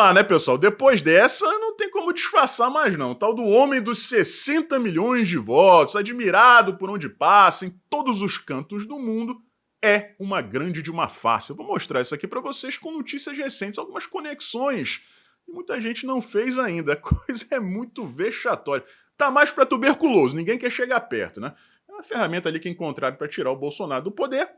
lá, né, pessoal? Depois dessa, não tem como disfarçar mais, não. O tal do homem dos 60 milhões de votos, admirado por onde passa, em todos os cantos do mundo, é uma grande de uma farsa. Eu vou mostrar isso aqui para vocês com notícias recentes, algumas conexões que muita gente não fez ainda. A coisa é muito vexatória. Tá mais para tuberculoso, ninguém quer chegar perto, né? É uma ferramenta ali que encontraram para tirar o Bolsonaro do poder.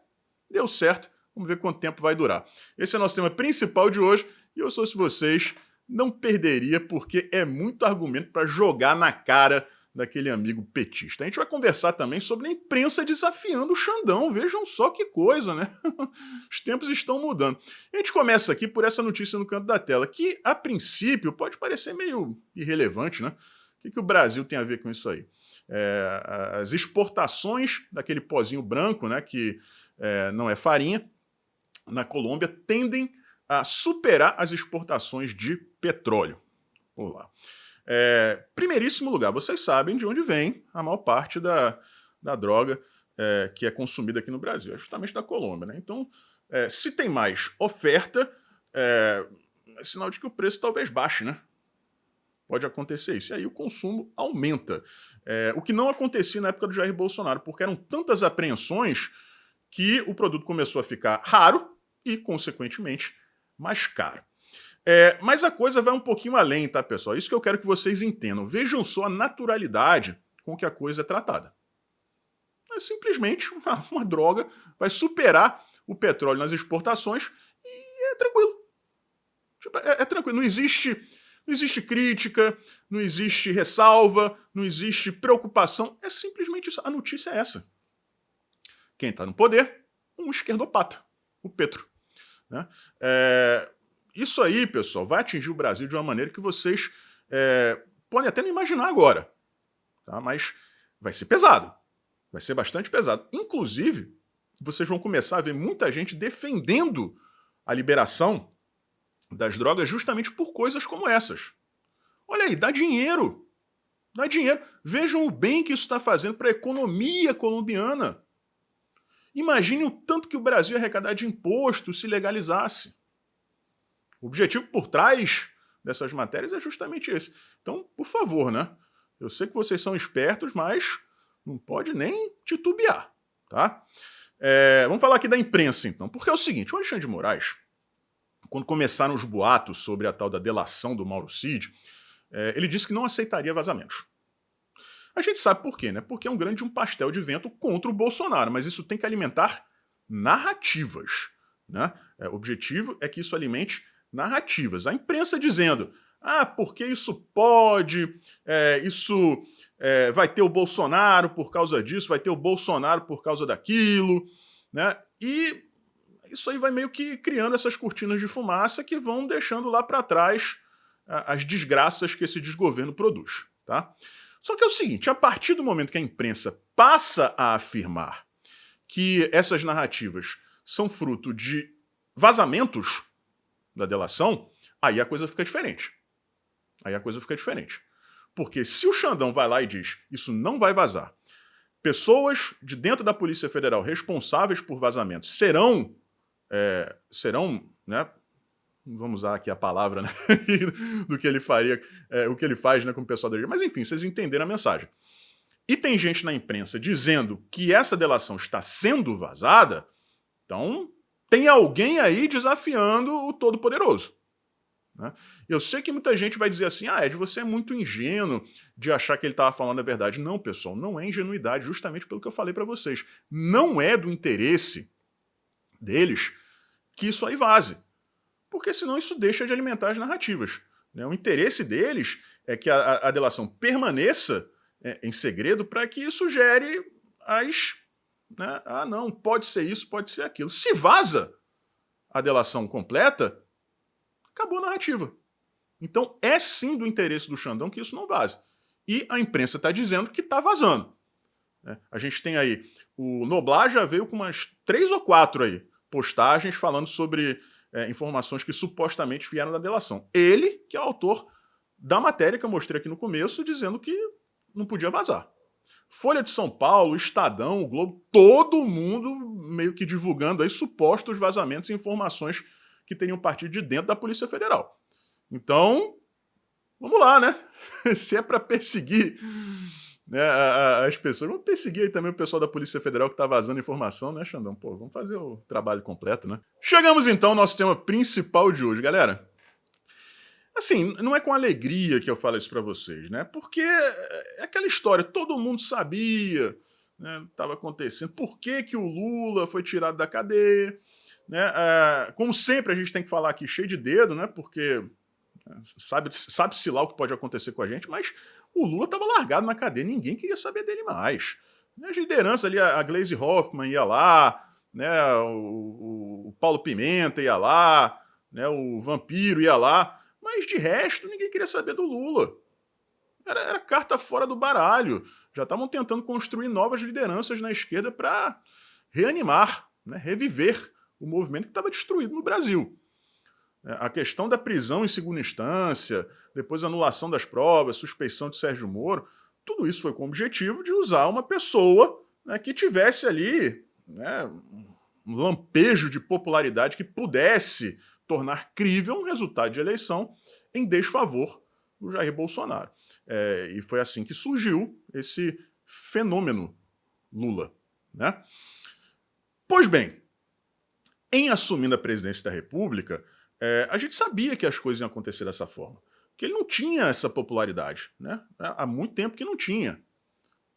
Deu certo. Vamos ver quanto tempo vai durar. Esse é o nosso tema principal de hoje. E eu sou, se vocês, não perderia, porque é muito argumento para jogar na cara daquele amigo petista. A gente vai conversar também sobre a imprensa desafiando o Xandão. Vejam só que coisa, né? Os tempos estão mudando. A gente começa aqui por essa notícia no canto da tela, que, a princípio, pode parecer meio irrelevante, né? O que o Brasil tem a ver com isso aí? As exportações daquele pozinho branco, né, que não é farinha, na Colômbia, tendem a superar as exportações de petróleo. Vamos lá. Primeiríssimo lugar, vocês sabem de onde vem a maior parte da droga que é consumida aqui no Brasil, é justamente da Colômbia, né? Então, se tem mais oferta, é sinal de que o preço talvez baixe, né? Pode acontecer isso. E aí o consumo aumenta. O que não acontecia na época do Jair Bolsonaro, porque eram tantas apreensões que o produto começou a ficar raro e, consequentemente, mais caro. Mas a coisa vai um pouquinho além, tá, pessoal? Isso que eu quero que vocês entendam. Vejam só a naturalidade com que a coisa é tratada. É simplesmente uma droga, vai superar o petróleo nas exportações e é tranquilo. Tipo, é tranquilo. Não existe crítica, não existe ressalva, não existe preocupação. É simplesmente isso. A notícia é essa. Quem está no poder? Um esquerdopata, o Petro. Né? Isso aí, pessoal, vai atingir o Brasil de uma maneira que vocês podem até não imaginar agora. Tá? Mas vai ser pesado. Vai ser bastante pesado. Inclusive, vocês vão começar a ver muita gente defendendo a liberação das drogas justamente por coisas como essas. Olha aí, dá dinheiro. Dá dinheiro. Vejam o bem que isso está fazendo para a economia colombiana. Imagine o tanto que o Brasil ia arrecadar de imposto se legalizasse. O objetivo por trás dessas matérias é justamente esse. Então, por favor, né? Eu sei que vocês são espertos, mas não pode nem titubear, tá? Vamos falar aqui da imprensa, então. Porque é o seguinte, o Alexandre de Moraes, quando começaram os boatos sobre a tal da delação do Mauro Cid, ele disse que não aceitaria vazamentos. A gente sabe por quê, né? Porque é um grande pastel de vento contra o Bolsonaro, mas isso tem que alimentar narrativas, né? O objetivo é que isso alimente narrativas. A imprensa dizendo, porque isso pode, vai ter o Bolsonaro por causa disso, vai ter o Bolsonaro por causa daquilo, né? E isso aí vai meio que criando essas cortinas de fumaça que vão deixando lá para trás as desgraças que esse desgoverno produz, tá? Só que é o seguinte, a partir do momento que a imprensa passa a afirmar que essas narrativas são fruto de vazamentos da delação, aí a coisa fica diferente. Porque se o Xandão vai lá e diz, isso não vai vazar, pessoas de dentro da Polícia Federal responsáveis por vazamentos serão, né, vamos usar aqui a palavra, né, do que ele faria, o que ele faz, né, com o pessoal da igreja, mas enfim, vocês entenderam a mensagem. E tem gente na imprensa dizendo que essa delação está sendo vazada, então tem alguém aí desafiando o Todo-Poderoso. Né? Eu sei que muita gente vai dizer assim, Ed, você é muito ingênuo de achar que ele estava falando a verdade. Não, pessoal, não é ingenuidade, justamente pelo que eu falei para vocês. Não é do interesse deles que isso aí vaze. Porque senão isso deixa de alimentar as narrativas. Né? O interesse deles é que a delação permaneça em segredo para que isso gere as... Né? Não, pode ser isso, pode ser aquilo. Se vaza a delação completa, acabou a narrativa. Então é sim do interesse do Xandão que isso não vaze. E a imprensa está dizendo que está vazando. Né? A gente tem aí, o Noblar já veio com umas 3 ou 4 aí, postagens falando sobre informações que supostamente vieram da delação. Ele, que é o autor da matéria que eu mostrei aqui no começo, dizendo que não podia vazar. Folha de São Paulo, Estadão, o Globo, todo mundo meio que divulgando aí supostos vazamentos e informações que teriam partido de dentro da Polícia Federal. Então, vamos lá, né? Se é para perseguir, né, as pessoas, vamos perseguir aí também o pessoal da Polícia Federal que tá vazando informação, né, Xandão? Pô, vamos fazer o trabalho completo, né? Chegamos então ao nosso tema principal de hoje, galera. Assim, não é com alegria que eu falo isso pra vocês, né? Porque é aquela história, todo mundo sabia, né, estava acontecendo. Por que que o Lula foi tirado da cadeia? Né? Como sempre, a gente tem que falar aqui cheio de dedo, né? Porque sabe-se lá o que pode acontecer com a gente, mas o Lula estava largado na cadeia, ninguém queria saber dele mais. As lideranças ali, a Gleisi Hoffmann ia lá, né? O Paulo Pimenta ia lá, né? O Vampiro ia lá, mas de resto ninguém queria saber do Lula. Era carta fora do baralho. Já estavam tentando construir novas lideranças na esquerda para reanimar, né? Reviver o movimento que estava destruído no Brasil. A questão da prisão em segunda instância, depois a anulação das provas, suspeição de Sérgio Moro, tudo isso foi com o objetivo de usar uma pessoa, né, que tivesse ali, né, um lampejo de popularidade que pudesse tornar crível um resultado de eleição em desfavor do Jair Bolsonaro. E foi assim que surgiu esse fenômeno Lula, né? Pois bem, em assumindo a presidência da República, a gente sabia que as coisas iam acontecer dessa forma. Que ele não tinha essa popularidade, né? Há muito tempo que não tinha.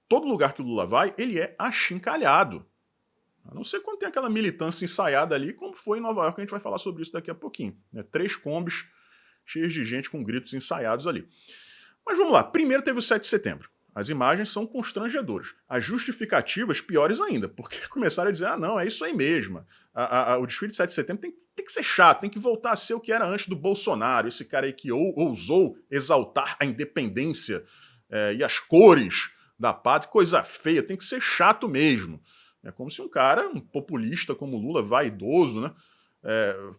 Todo lugar que o Lula vai, ele é achincalhado. A não ser quando tem aquela militância ensaiada ali, como foi em Nova York, a gente vai falar sobre isso daqui a pouquinho. Né? 3 combis cheios de gente com gritos ensaiados ali. Mas vamos lá, primeiro teve o 7 de setembro. As imagens são constrangedoras. As justificativas, piores ainda, porque começaram a dizer, não, é isso aí mesmo. O desfile de 7 de setembro tem que ser chato, tem que voltar a ser o que era antes do Bolsonaro, esse cara aí que ousou exaltar a independência e as cores da pátria, coisa feia, tem que ser chato mesmo. É como se um cara, um populista como Lula, vaidoso, né,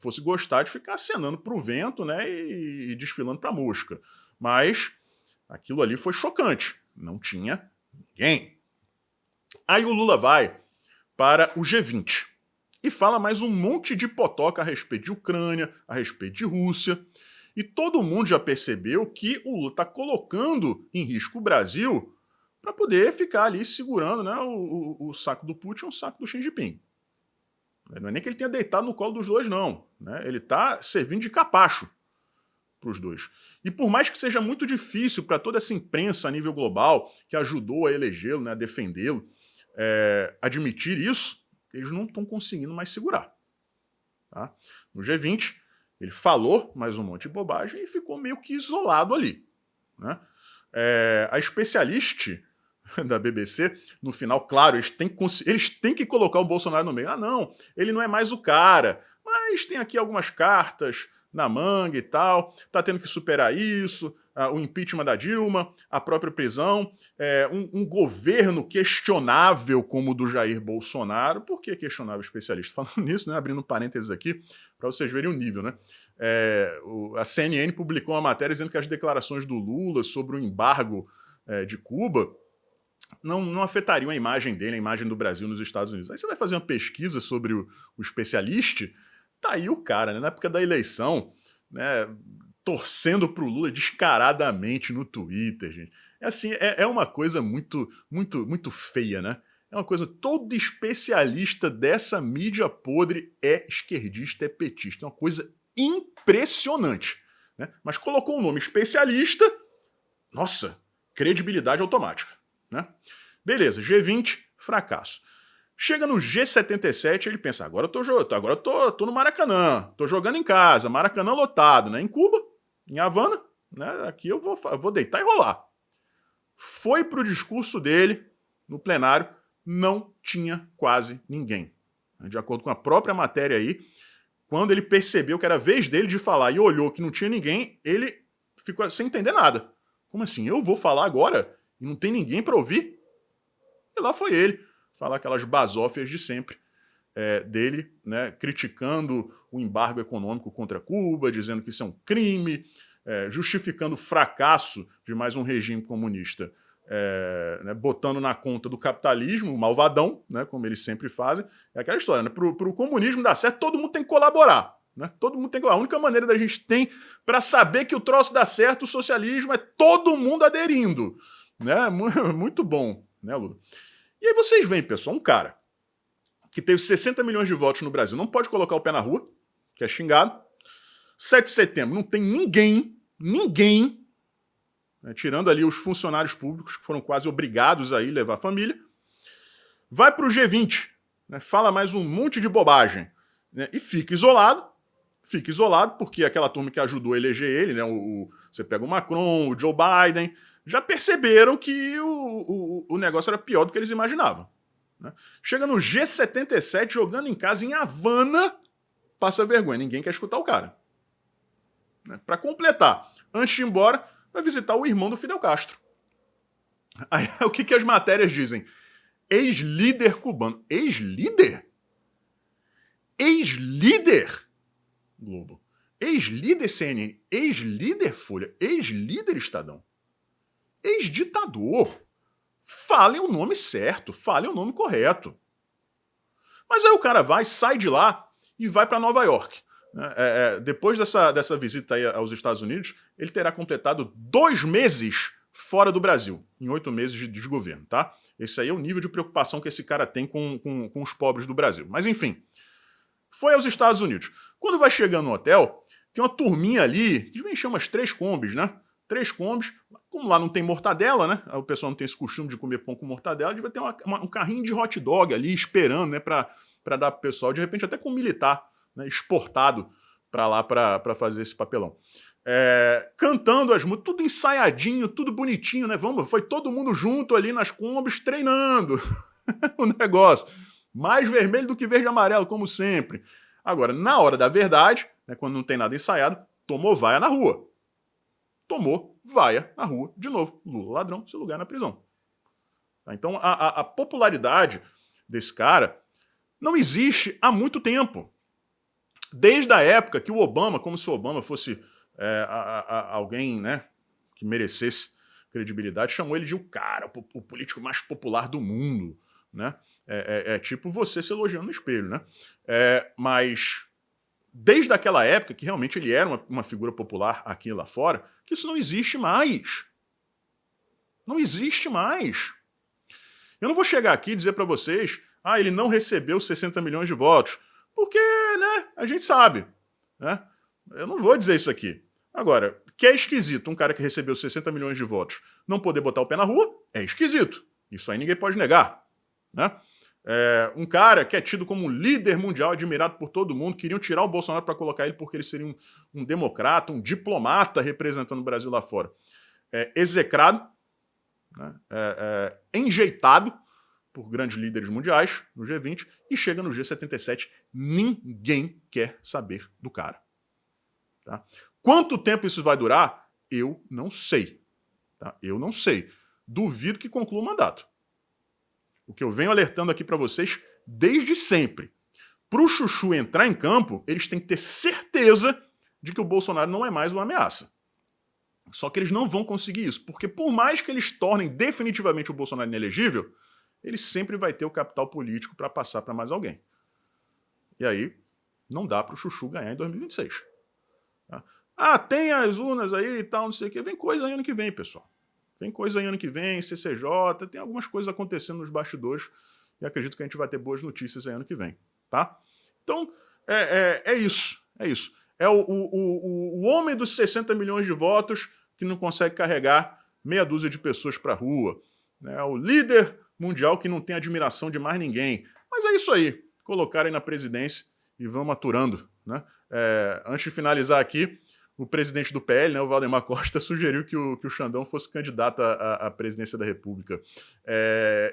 fosse gostar de ficar acenando pro vento, né, e desfilando pra mosca. Mas aquilo ali foi chocante. Não tinha ninguém. Aí o Lula vai para o G20 e fala mais um monte de potoca a respeito de Ucrânia, a respeito de Rússia. E todo mundo já percebeu que o Lula está colocando em risco o Brasil para poder ficar ali segurando, né, o saco do Putin e o saco do Xi Jinping. Não é nem que ele tenha deitado no colo dos dois, não. Né? Ele está servindo de capacho para os dois. E por mais que seja muito difícil para toda essa imprensa a nível global, que ajudou a elegê-lo, né, a defendê-lo, admitir isso, eles não estão conseguindo mais segurar. Tá? No G20, ele falou mais um monte de bobagem e ficou meio que isolado ali. Né? A especialista da BBC, no final, claro, eles têm que colocar o Bolsonaro no meio. Não, ele não é mais o cara, mas tem aqui algumas cartas na manga e tal, tá tendo que superar isso, o impeachment da Dilma, a própria prisão, um governo questionável como o do Jair Bolsonaro. Por que questionável, especialista? Falando nisso, né, abrindo um parênteses aqui, para vocês verem o nível, né? A CNN publicou uma matéria dizendo que as declarações do Lula sobre o embargo de Cuba não afetariam a imagem dele, a imagem do Brasil nos Estados Unidos. Aí você vai fazer uma pesquisa sobre o especialista, tá aí o cara, né, na época da eleição, né, torcendo pro Lula descaradamente no Twitter, gente. Assim, é uma coisa muito, muito, muito feia, né? É uma coisa, todo especialista dessa mídia podre é esquerdista, é petista. É uma coisa impressionante. Né? Mas colocou o nome especialista, nossa, credibilidade automática. Né? Beleza, G20, fracasso. Chega no G77, ele pensa, agora eu tô no Maracanã, tô jogando em casa, Maracanã lotado, né? Em Cuba, em Havana, né? Aqui eu vou deitar e rolar. Foi pro discurso dele, no plenário, não tinha quase ninguém. De acordo com a própria matéria aí, quando ele percebeu que era a vez dele de falar e olhou que não tinha ninguém, ele ficou sem entender nada. Como assim? Eu vou falar agora e não tem ninguém para ouvir? E lá foi ele falar aquelas basófias de sempre dele, né, criticando o embargo econômico contra Cuba, dizendo que isso é um crime, justificando o fracasso de mais um regime comunista, né, botando na conta do capitalismo, o malvadão, né, como eles sempre fazem. É aquela história, né, para o comunismo dar certo, todo mundo tem que colaborar. Né? Todo mundo tem. A única maneira da gente tem para saber que o troço dá certo, o socialismo, é todo mundo aderindo. Né? Muito bom, né, Lula? E aí vocês veem, pessoal, um cara que teve 60 milhões de votos no Brasil, não pode colocar o pé na rua, que é xingado. 7 de setembro, não tem ninguém, né, tirando ali os funcionários públicos que foram quase obrigados a ir levar a família. Vai para o G20, né, fala mais um monte de bobagem, né, e fica isolado porque aquela turma que ajudou a eleger ele, né, você pega o Macron, o Joe Biden, já perceberam que o negócio era pior do que eles imaginavam. Né? Chega no G77, jogando em casa em Havana, passa vergonha, ninguém quer escutar o cara. Né? Para completar, antes de ir embora, vai visitar o irmão do Fidel Castro. Aí, o que as matérias dizem? Ex-líder cubano. Ex-líder? Ex-líder Globo. Ex-líder CNN. Ex-líder Folha. Ex-líder Estadão. Ex-ditador. Falem o nome certo, falem o nome correto. Mas aí o cara sai de lá e vai para Nova York. Depois dessa visita aí aos Estados Unidos, ele terá completado 2 meses fora do Brasil, em 8 meses de desgoverno, tá? Esse aí é o nível de preocupação que esse cara tem com os pobres do Brasil. Mas enfim, foi aos Estados Unidos. Quando vai chegando no hotel, tem uma turminha ali, que vem chamar umas 3 combis, né? 3 combis. Como lá não tem mortadela, né? O pessoal não tem esse costume de comer pão com mortadela, devia ter um carrinho de hot dog ali esperando, né? Pra dar pro pessoal, de repente até com um militar, né, exportado pra lá pra fazer esse papelão. Cantando as músicas, tudo ensaiadinho, tudo bonitinho, né? Foi todo mundo junto ali nas combis treinando o negócio. Mais vermelho do que verde e amarelo, como sempre. Agora, na hora da verdade, né, quando não tem nada ensaiado, tomou vaia na rua. Tomou vaia na rua de novo. Lula ladrão, seu lugar na prisão. Então a popularidade desse cara não existe há muito tempo. Desde a época que o Obama, como se o Obama fosse alguém, né, que merecesse credibilidade, chamou ele de o cara, o político mais popular do mundo. Né? Tipo você se elogiando no espelho. Né? Mas desde aquela época, que realmente ele era uma figura popular aqui e lá fora, que isso não existe mais. Não existe mais. Eu não vou chegar aqui e dizer para vocês, ele não recebeu 60 milhões de votos, porque, né, a gente sabe. Né? Eu não vou dizer isso aqui. Agora, que é esquisito um cara que recebeu 60 milhões de votos não poder botar o pé na rua, é esquisito. Isso aí ninguém pode negar. Né? Um cara que é tido como um líder mundial, admirado por todo mundo, queriam tirar o Bolsonaro para colocar ele porque ele seria um democrata, um diplomata representando o Brasil lá fora. Execrado, né? Enjeitado por grandes líderes mundiais no G20 e chega no G77. Ninguém quer saber do cara. Tá? Quanto tempo isso vai durar? Eu não sei. Tá? Eu não sei. Duvido que conclua o mandato. O que eu venho alertando aqui para vocês desde sempre. Para o Chuchu entrar em campo, eles têm que ter certeza de que o Bolsonaro não é mais uma ameaça. Só que eles não vão conseguir isso, porque por mais que eles tornem definitivamente o Bolsonaro inelegível, ele sempre vai ter o capital político para passar para mais alguém. E aí, não dá para o Chuchu ganhar em 2026. Tá? Tem as urnas aí e tal, não sei o quê. Vem coisa aí ano que vem, pessoal. Tem coisa aí ano que vem, CCJ, tem algumas coisas acontecendo nos bastidores e acredito que a gente vai ter boas notícias aí ano que vem, tá? Então, é isso, é isso. É o homem dos 60 milhões de votos que não consegue carregar meia dúzia de pessoas para a rua. É o líder mundial que não tem admiração de mais ninguém. Mas é isso aí, colocarem na presidência e vamos aturando. Né? Antes de finalizar aqui, o presidente do PL, né, o Valdemar Costa, sugeriu que o Xandão fosse candidato à presidência da República.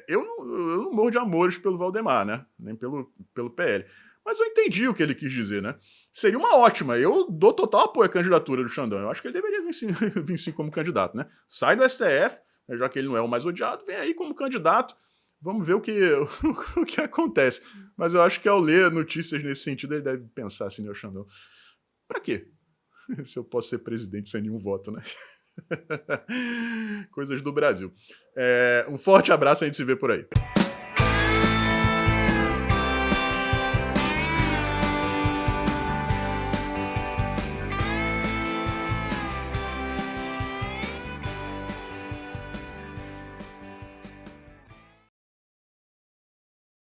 Eu não morro de amores pelo Valdemar, né? Nem pelo PL. Mas eu entendi o que ele quis dizer, né? Seria uma ótima. Eu dou total apoio à candidatura do Xandão. Eu acho que ele deveria vir sim como candidato, né? Sai do STF, já que ele não é o mais odiado, vem aí como candidato. Vamos ver o que acontece. Mas eu acho que ao ler notícias nesse sentido, ele deve pensar assim, né, o Xandão? Pra quê? Se eu posso ser presidente sem nenhum voto, né? Coisas do Brasil. Um forte abraço, a gente se vê por aí.